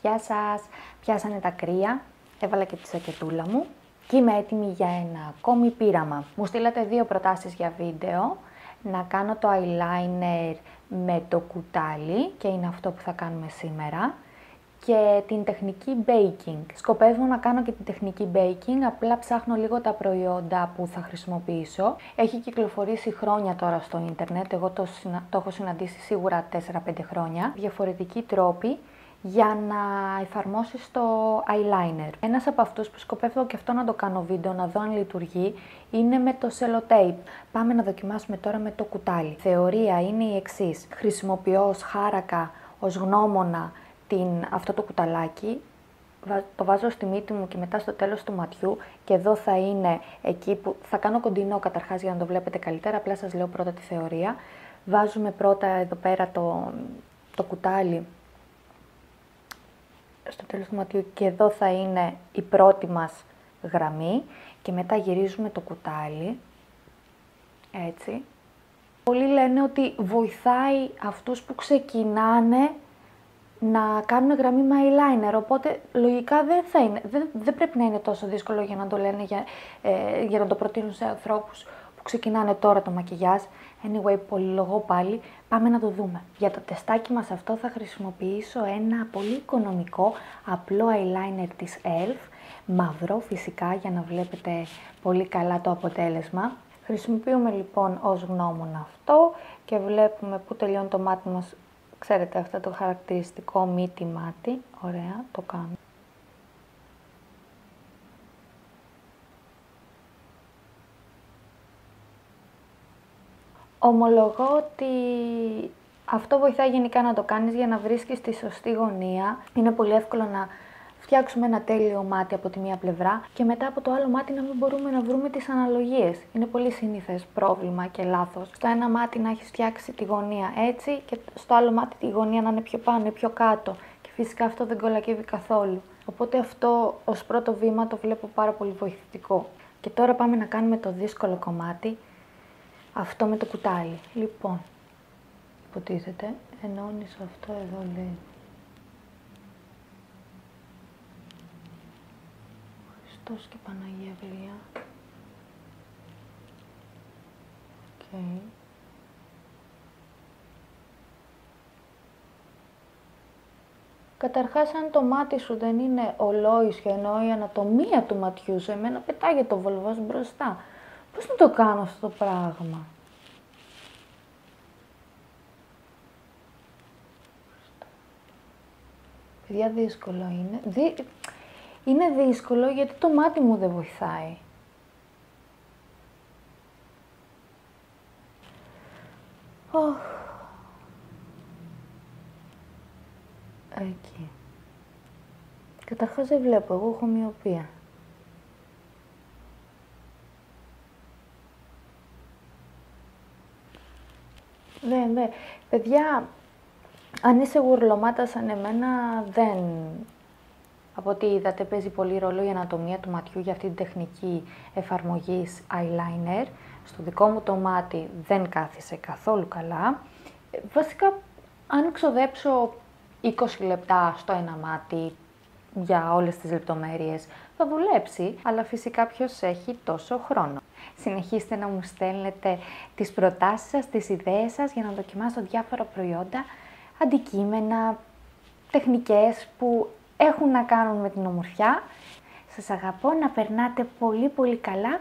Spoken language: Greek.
Γεια σας, πιάσανε τα κρύα, έβαλα και τη σακετούλα μου και είμαι έτοιμη για ένα ακόμη πείραμα. Μου στείλατε 2 προτάσεις για βίντεο, να κάνω το eyeliner με το κουτάλι και είναι αυτό που θα κάνουμε σήμερα και την τεχνική baking. Σκοπεύω να κάνω και την τεχνική baking, απλά ψάχνω λίγο τα προϊόντα που θα χρησιμοποιήσω. Έχει κυκλοφορήσει χρόνια τώρα στο ίντερνετ, εγώ το έχω συναντήσει σίγουρα 4-5 χρόνια. Διαφορετικοί τρόποι για να εφαρμόσεις το eyeliner. Ένας από αυτούς που σκοπεύω και αυτό να το κάνω βίντεο, να δω αν λειτουργεί, είναι με το sellotape. Πάμε να δοκιμάσουμε τώρα με το κουτάλι. Θεωρία είναι η εξής. Χρησιμοποιώ ως χάρακα, ως γνώμονα αυτό το κουταλάκι, το βάζω στη μύτη μου και μετά στο τέλος του ματιού και εδώ θα είναι εκεί που θα κάνω κοντινό καταρχάς για να το βλέπετε καλύτερα, απλά σας λέω πρώτα τη θεωρία. Βάζουμε πρώτα εδώ πέρα το κουτάλι στο τέλος του ματιού και εδώ θα είναι η πρώτη μας γραμμή και μετά γυρίζουμε το κουτάλι, έτσι. Πολλοί λένε ότι βοηθάει αυτούς που ξεκινάνε να κάνουν γραμμή με eyeliner, οπότε λογικά δεν πρέπει να είναι τόσο δύσκολο για να το λένε, για να το προτείνουν σε ανθρώπους που ξεκινάνε τώρα το μακιγιάζ. Anyway, πολυλογώ πάλι, πάμε να το δούμε. Για το τεστάκι μας αυτό θα χρησιμοποιήσω ένα πολύ οικονομικό, απλό eyeliner της ELF, μαύρο φυσικά για να βλέπετε πολύ καλά το αποτέλεσμα. Χρησιμοποιούμε λοιπόν ως γνώμονα αυτό και βλέπουμε που τελειώνει το μάτι μας. Ξέρετε αυτό το χαρακτηριστικό μύτη μάτι, ωραία, το κάνω. Ομολογώ ότι αυτό βοηθάει γενικά να το κάνεις για να βρίσκεις τη σωστή γωνία. Είναι πολύ εύκολο να φτιάξουμε ένα τέλειο μάτι από τη μία πλευρά και μετά από το άλλο μάτι να μην μπορούμε να βρούμε τις αναλογίες. Είναι πολύ συνήθες πρόβλημα και λάθος. Στο ένα μάτι να έχεις φτιάξει τη γωνία έτσι και στο άλλο μάτι τη γωνία να είναι πιο πάνω ή πιο κάτω. Και φυσικά αυτό δεν κολακεύει καθόλου. Οπότε αυτό ως πρώτο βήμα το βλέπω πάρα πολύ βοηθητικό. Και τώρα πάμε να κάνουμε το δύσκολο κομμάτι, αυτό με το κουτάλι. Λοιπόν, υποτίθεται, ενώνεις αυτό εδώ λέει. Χριστός και Παναγία Γλυά. Okay. Καταρχάς, αν το μάτι σου δεν είναι ολόισιο, ενώ η ανατομία του ματιού σου, εμένα πετάγεται ο βολβός μπροστά. Πώς να το κάνω αυτό το πράγμα? Παιδιά, δύσκολο είναι. Είναι δύσκολο γιατί το μάτι μου δεν βοηθάει. Εκεί. Καταρχάς δεν βλέπω, εγώ έχω μοιοπία. Παιδιά, αν είσαι γουρλωμάτα σαν εμένα, από ό,τι είδατε παίζει πολύ ρόλο η ανατομία του ματιού για αυτή την τεχνική εφαρμογής eyeliner. Στο δικό μου το μάτι δεν κάθισε καθόλου καλά. Βασικά, αν ξοδέψω 20 λεπτά στο ένα μάτι για όλες τις λεπτομέρειες, θα δουλέψει, αλλά φυσικά ποιος έχει τόσο χρόνο. Συνεχίστε να μου στέλνετε τις προτάσεις σας, τις ιδέες σας για να δοκιμάσω διάφορα προϊόντα, αντικείμενα, τεχνικές που έχουν να κάνουν με την ομορφιά. Σας αγαπώ, να περνάτε πολύ πολύ καλά.